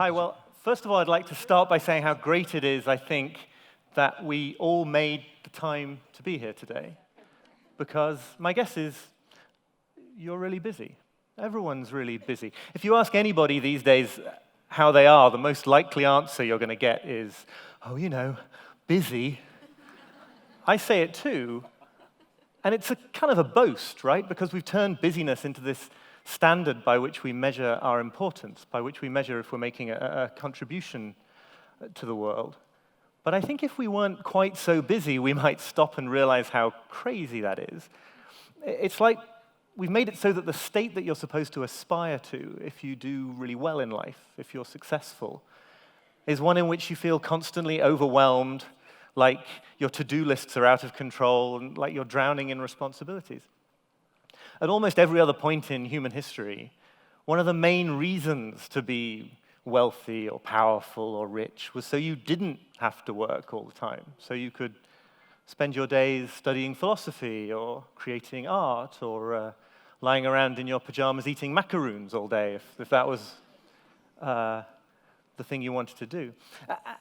Hi, well, first of all, I'd like to start by saying how great it is, I think, that we all made the time to be here today. Because my guess is you're really busy. Everyone's really busy. If you ask anybody these days how they are, the most likely answer you're going to get is, oh, you know, busy. I say it too, and it's a kind of a boast, right? Because we've turned busyness into this standard by which we measure our importance, by which we measure if we're making a contribution to the world. But I think if we weren't quite so busy, we might stop and realize how crazy that is. It's like we've made it so that the state that you're supposed to aspire to, if you do really well in life, if you're successful, is one in which you feel constantly overwhelmed, like your to-do lists are out of control, and like you're drowning in responsibilities. At almost every other point in human history, one of the main reasons to be wealthy or powerful or rich was so you didn't have to work all the time, so you could spend your days studying philosophy or creating art or lying around in your pajamas eating macaroons all day, if that was the thing you wanted to do.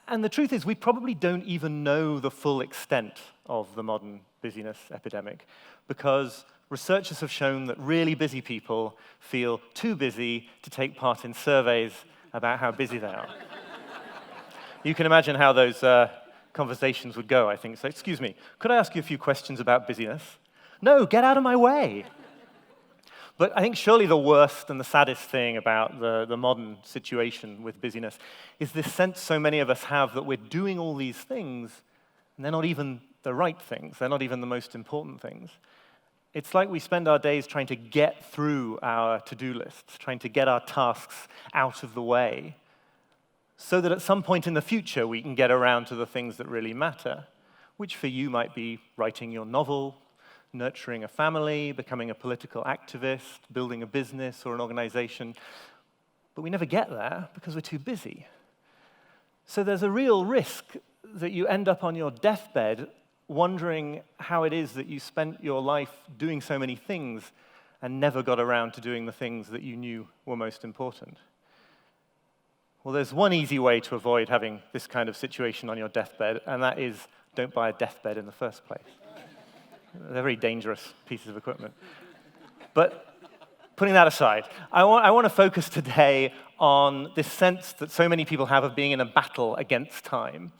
And the truth is, we probably don't even know the full extent of the modern busyness epidemic, because researchers have shown that really busy people feel too busy to take part in surveys about how busy they are. You can imagine how those conversations would go, I think. So, excuse me, could I ask you a few questions about busyness? No, get out of my way. But I think surely the worst and the saddest thing about the modern situation with busyness is this sense so many of us have that we're doing all these things, and they're not even the right things. They're not even the most important things. It's like we spend our days trying to get through our to-do lists, trying to get our tasks out of the way, so that at some point in the future we can get around to the things that really matter, which for you might be writing your novel, nurturing a family, becoming a political activist, building a business or an organization. But we never get there because we're too busy. So there's a real risk that you end up on your deathbed wondering how it is that you spent your life doing so many things and never got around to doing the things that you knew were most important. Well, there's one easy way to avoid having this kind of situation on your deathbed, and that is don't buy a deathbed in the first place. They're very dangerous pieces of equipment. But putting that aside, I want to focus today on this sense that so many people have of being in a battle against time.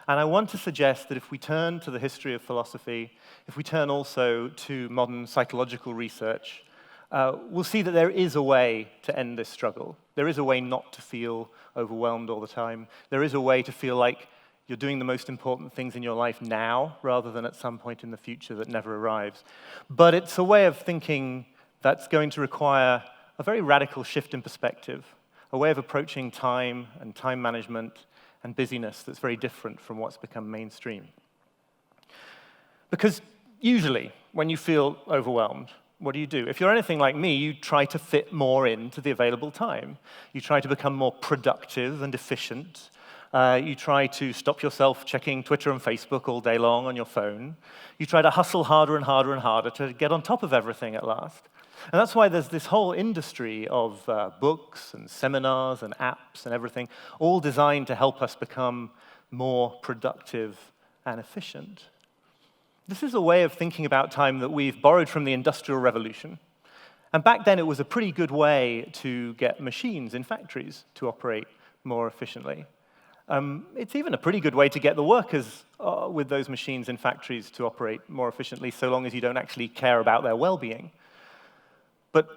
And I want to suggest that if we turn to the history of philosophy, if we turn also to modern psychological research, we'll see that there is a way to end this struggle. There is a way not to feel overwhelmed all the time. There is a way to feel like you're doing the most important things in your life now, rather than at some point in the future that never arrives. But it's a way of thinking that's going to require a very radical shift in perspective, a way of approaching time and time management and busyness that's very different from what's become mainstream. Because usually, when you feel overwhelmed, what do you do? If you're anything like me, you try to fit more into the available time. You try to become more productive and efficient. You try to stop yourself checking Twitter and Facebook all day long on your phone. You try to hustle harder and harder and harder to get on top of everything at last. And that's why there's this whole industry of books and seminars and apps and everything, all designed to help us become more productive and efficient. This is a way of thinking about time that we've borrowed from the Industrial Revolution. And back then, it was a pretty good way to get machines in factories to operate more efficiently. It's even a pretty good way to get the workers with those machines in factories to operate more efficiently, so long as you don't actually care about their well-being. But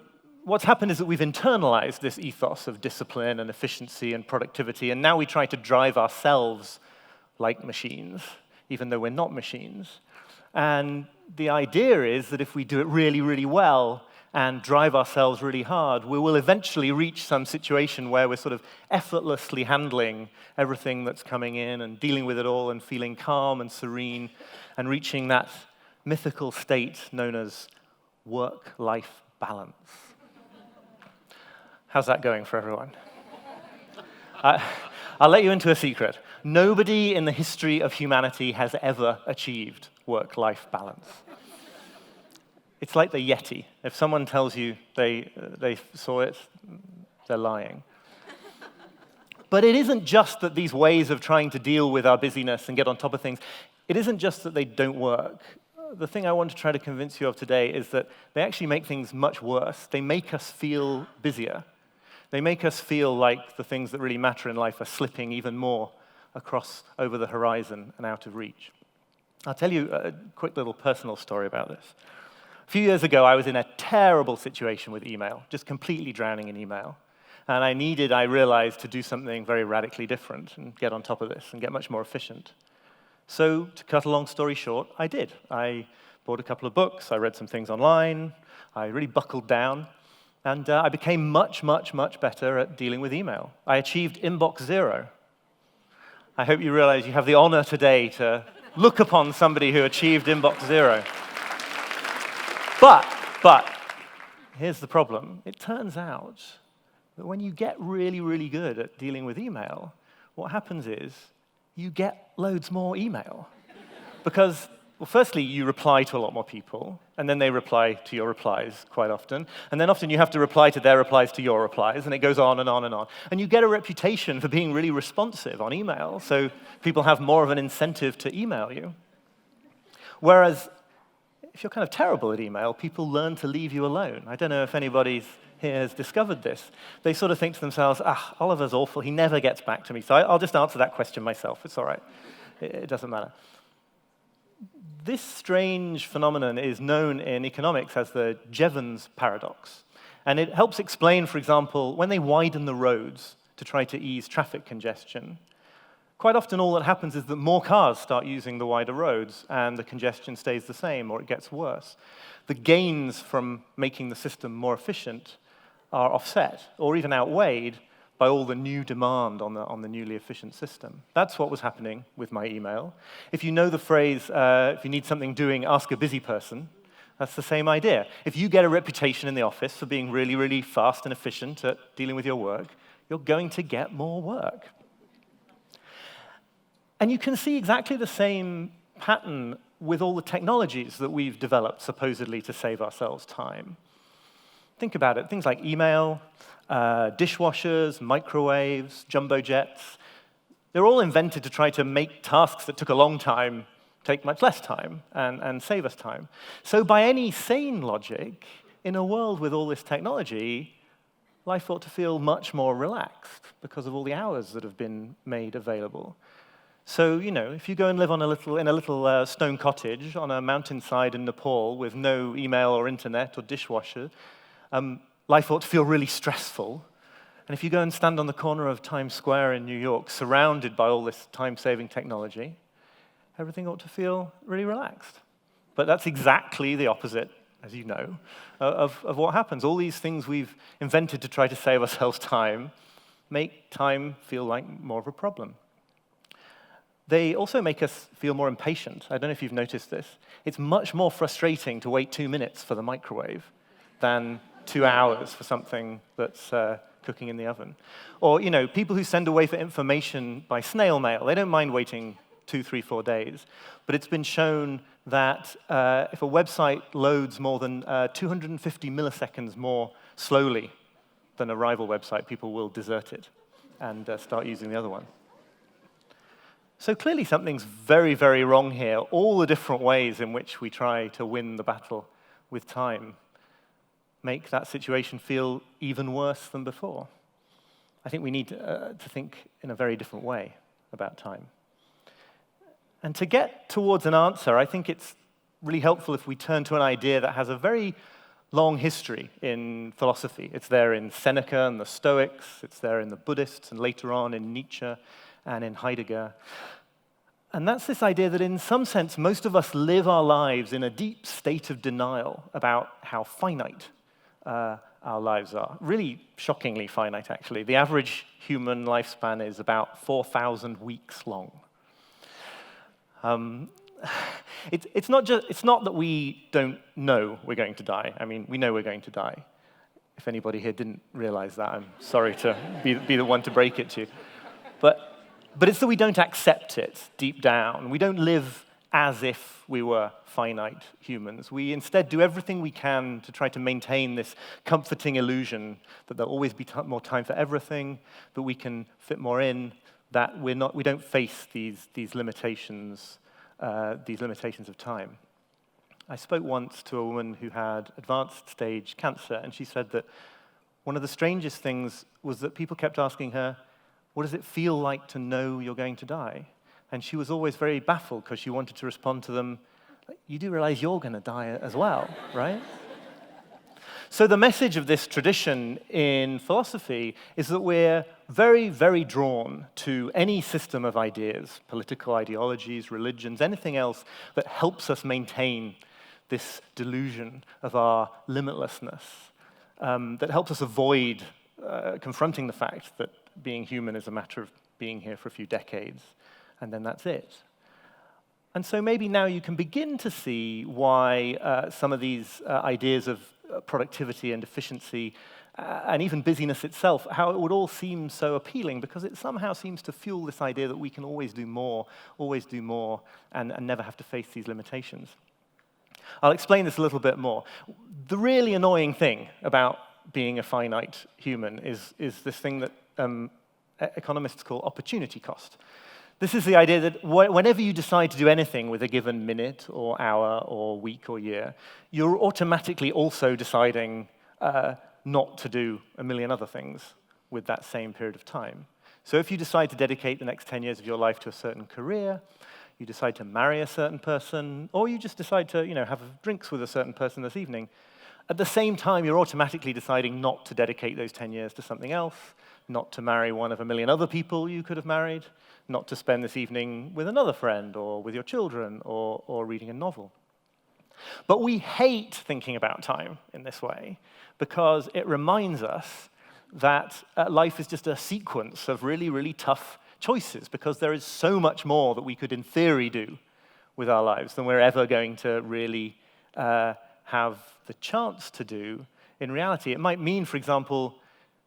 what's happened is that we've internalized this ethos of discipline and efficiency and productivity, and now we try to drive ourselves like machines, even though we're not machines. And the idea is that if we do it really, really well and drive ourselves really hard, we will eventually reach some situation where we're sort of effortlessly handling everything that's coming in and dealing with it all and feeling calm and serene and reaching that mythical state known as work-life balance. How's that going for everyone? I'll let you into a secret. Nobody in the history of humanity has ever achieved work-life balance. It's like the Yeti. If someone tells you they saw it, they're lying. But it isn't just that these ways of trying to deal with our busyness and get on top of things, it isn't just that they don't work. The thing I want to try to convince you of today is that they actually make things much worse. They make us feel busier. They make us feel like the things that really matter in life are slipping even more across over the horizon and out of reach. I'll tell you a quick little personal story about this. A few years ago, I was in a terrible situation with email, just completely drowning in email. And I realized, to do something very radically different and get on top of this and get much more efficient. So, to cut a long story short, I did. I bought a couple of books, I read some things online, I really buckled down, and I became much, much, much better at dealing with email. I achieved inbox zero. I hope you realize you have the honor today to look upon somebody who achieved inbox zero. But, here's the problem. It turns out that when you get really, really good at dealing with email, what happens is you get loads more email. Because, well, firstly, you reply to a lot more people, and then they reply to your replies quite often. And then often you have to reply to their replies to your replies, and it goes on and on and on. And you get a reputation for being really responsive on email, so people have more of an incentive to email you. Whereas, if you're kind of terrible at email, people learn to leave you alone. I don't know if anybody here has discovered this. They sort of think to themselves, Oliver's awful, he never gets back to me, so I'll just answer that question myself, it's all right. It doesn't matter. This strange phenomenon is known in economics as the Jevons paradox. And it helps explain, for example, when they widen the roads to try to ease traffic congestion, quite often all that happens is that more cars start using the wider roads and the congestion stays the same or it gets worse. The gains from making the system more efficient are offset or even outweighed by all the new demand on the newly efficient system. That's what was happening with my email. If you know the phrase, if you need something doing, ask a busy person, that's the same idea. If you get a reputation in the office for being really, really fast and efficient at dealing with your work, you're going to get more work. And you can see exactly the same pattern with all the technologies that we've developed supposedly to save ourselves time. Think about it, things like email, dishwashers, microwaves, jumbo jets. They're all invented to try to make tasks that took a long time take much less time and save us time. So by any sane logic, in a world with all this technology, life ought to feel much more relaxed because of all the hours that have been made available. So, if you go and live in a little stone cottage on a mountainside in Nepal with no email or internet or dishwasher, life ought to feel really stressful. And if you go and stand on the corner of Times Square in New York, surrounded by all this time-saving technology, everything ought to feel really relaxed. But that's exactly the opposite, as you know, of what happens. All these things we've invented to try to save ourselves time make time feel like more of a problem. They also make us feel more impatient. I don't know if you've noticed this. It's much more frustrating to wait 2 minutes for the microwave than 2 hours for something that's cooking in the oven. Or, people who send away for information by snail mail, they don't mind waiting 2, 3, 4 days. But it's been shown that if a website loads more than 250 milliseconds more slowly than a rival website, people will desert it and start using the other one. So clearly something's very, very wrong here. All the different ways in which we try to win the battle with time make that situation feel even worse than before. I think we need to think in a very different way about time. And to get towards an answer, I think it's really helpful if we turn to an idea that has a very long history in philosophy. It's there in Seneca and the Stoics, it's there in the Buddhists, and later on in Nietzsche and in Heidegger. And that's this idea that in some sense, most of us live our lives in a deep state of denial about how finite our lives are. Really shockingly finite, actually. The average human lifespan is about 4,000 weeks long. It's not that we don't know we're going to die. I mean, we know we're going to die. If anybody here didn't realize that, I'm sorry to be the one to break it to you. But it's that we don't accept it deep down. We don't live as if we were finite humans. We instead do everything we can to try to maintain this comforting illusion that there'll always be more time for everything, that we can fit more in, that we don't face these limitations of time. I spoke once to a woman who had advanced stage cancer, and she said that one of the strangest things was that people kept asking her, what does it feel like to know you're going to die? And she was always very baffled because she wanted to respond to them, you do realize you're going to die as well, right? So the message of this tradition in philosophy is that we're very, very drawn to any system of ideas, political ideologies, religions, anything else that helps us maintain this delusion of our limitlessness, that helps us avoid confronting the fact that being human is a matter of being here for a few decades, and then that's it. And so maybe now you can begin to see why some of these ideas of productivity and efficiency and even busyness itself, how it would all seem so appealing, because it somehow seems to fuel this idea that we can always do more, and never have to face these limitations. I'll explain this a little bit more. The really annoying thing about being a finite human is this thing that economists call opportunity cost. This is the idea that whenever you decide to do anything with a given minute or hour or week or year, you're automatically also deciding not to do a million other things with that same period of time. So if you decide to dedicate the next 10 years of your life to a certain career, you decide to marry a certain person, or you just decide to have drinks with a certain person this evening, at the same time, you're automatically deciding not to dedicate those 10 years to something else, not to marry one of a million other people you could have married, not to spend this evening with another friend or with your children or reading a novel. But we hate thinking about time in this way because it reminds us that life is just a sequence of really, really tough choices, because there is so much more that we could, in theory, do with our lives than we're ever going to really have the chance to do in reality. It might mean, for example,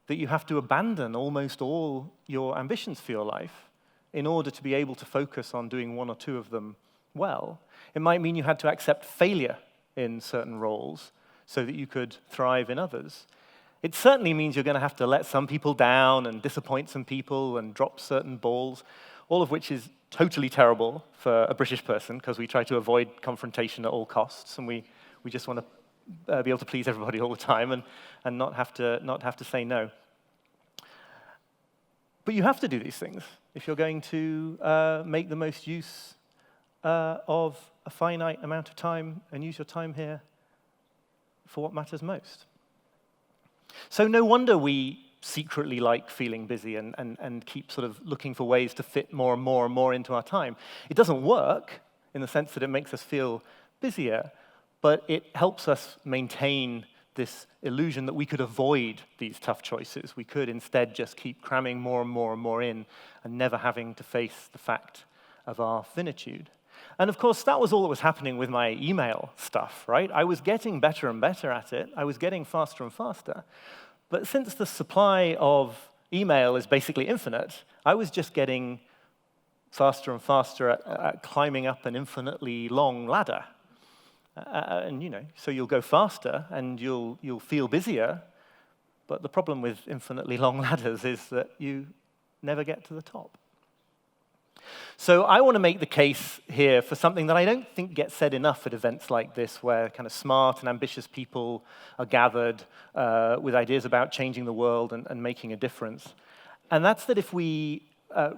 that you have to abandon almost all your ambitions for your life in order to be able to focus on doing one or two of them well. It might mean you had to accept failure in certain roles so that you could thrive in others. It certainly means you're going to have to let some people down and disappoint some people and drop certain balls, all of which is totally terrible for a British person because we try to avoid confrontation at all costs, and we just want to be able to please everybody all the time and not have to say no. But you have to do these things if you're going to make the most use of a finite amount of time and use your time here for what matters most. So no wonder we secretly like feeling busy and keep sort of looking for ways to fit more and more and more into our time. It doesn't work in the sense that it makes us feel busier, but it helps us maintain this illusion that we could avoid these tough choices. We could instead just keep cramming more and more and more in and never having to face the fact of our finitude. And of course, that was all that was happening with my email stuff, right? I was getting better and better at it. I was getting faster and faster. But since the supply of email is basically infinite, I was just getting faster and faster at climbing up an infinitely long ladder. So you'll go faster and you'll feel busier, but the problem with infinitely long ladders is that you never get to the top. So I want to make the case here for something that I don't think gets said enough at events like this, where kind of smart and ambitious people are gathered with ideas about changing the world and making a difference. And that's that if we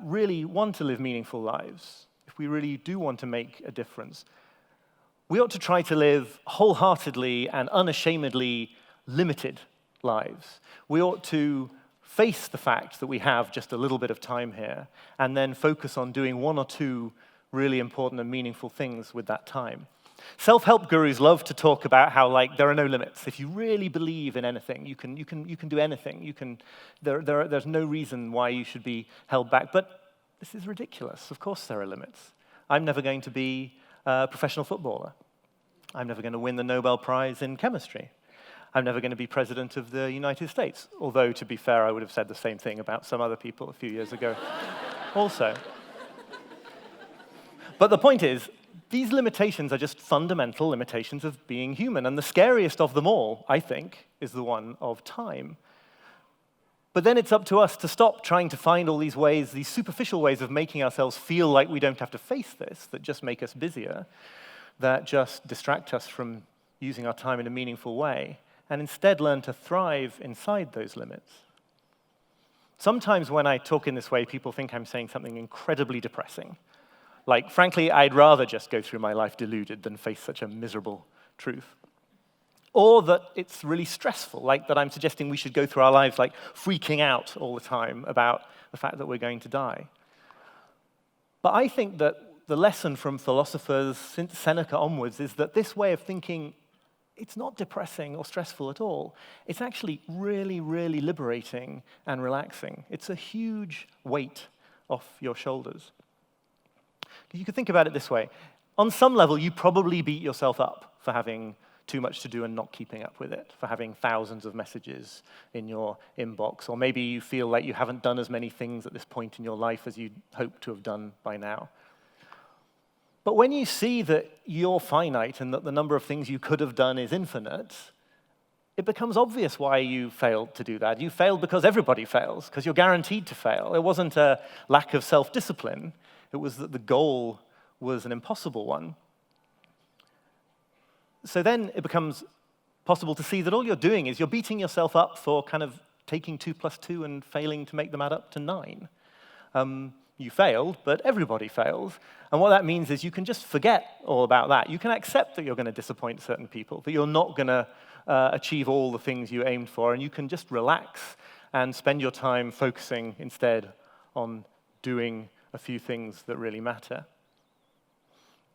really want to live meaningful lives, if we really do want to make a difference, we ought to try to live wholeheartedly and unashamedly limited lives. We ought to face the fact that we have just a little bit of time here and then focus on doing one or two really important and meaningful things with that time. Self-help gurus love to talk about how there are no limits. If you really believe in anything, you can do anything. There's no reason why you should be held back. But this is ridiculous. Of course there are limits. I'm never going to be a professional footballer. I'm never going to win the Nobel Prize in chemistry. I'm never going to be president of the United States. Although, to be fair, I would have said the same thing about some other people a few years ago also. But the point is, These limitations are just fundamental limitations of being human, and the scariest of them all, I think, is the one of time. But then it's up to us to stop trying to find all these ways, these superficial ways of making ourselves feel like we don't have to face this, that just make us busier, that just distract us from using our time in a meaningful way, and instead learn to thrive inside those limits. Sometimes when I talk in this way, people think I'm saying something incredibly depressing. Like, frankly, I'd rather just go through my life deluded than face such a miserable truth. Or that it's really stressful, like that I'm suggesting we should go through our lives like freaking out all the time about the fact that we're going to die. But I think that the lesson from philosophers since Seneca onwards is that this way of thinking, it's not depressing or stressful at all. It's actually really, really liberating and relaxing. It's a huge weight off your shoulders. You could think about it this way. On some level, you probably beat yourself up for having too much to do and not keeping up with it, for having thousands of messages in your inbox, or maybe you feel like you haven't done as many things at this point in your life as you'd hoped to have done by now. But when you see that you're finite and that the number of things you could have done is infinite, it becomes obvious why you failed to do that. You failed because everybody fails, because you're guaranteed to fail. It wasn't a lack of self-discipline. It was that the goal was an impossible one. So then it becomes possible to see that all you're doing is you're beating yourself up for kind of taking 2 + 2 and failing to make them add up to 9. You failed, but everybody fails. And what that means is you can just forget all about that. You can accept that you're going to disappoint certain people, that you're not going to achieve all the things you aimed for, and you can just relax and spend your time focusing instead on doing a few things that really matter.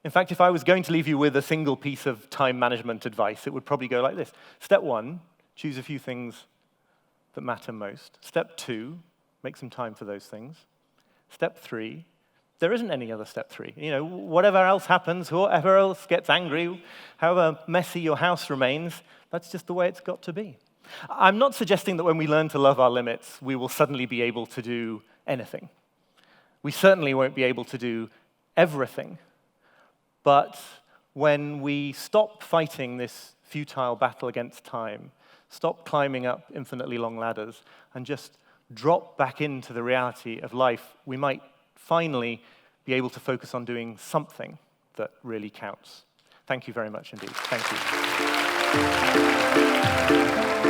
In fact, if I was going to leave you with a single piece of time management advice, it would probably go like this. Step 1, choose a few things that matter most. Step 2, make some time for those things. Step 3, there isn't any other step 3. You know, whatever else happens, whoever else gets angry, however messy your house remains, that's just the way it's got to be. I'm not suggesting that when we learn to love our limits, we will suddenly be able to do anything. We certainly won't be able to do everything. But when we stop fighting this futile battle against time, stop climbing up infinitely long ladders, and just drop back into the reality of life, we might finally be able to focus on doing something that really counts. Thank you very much indeed. Thank you.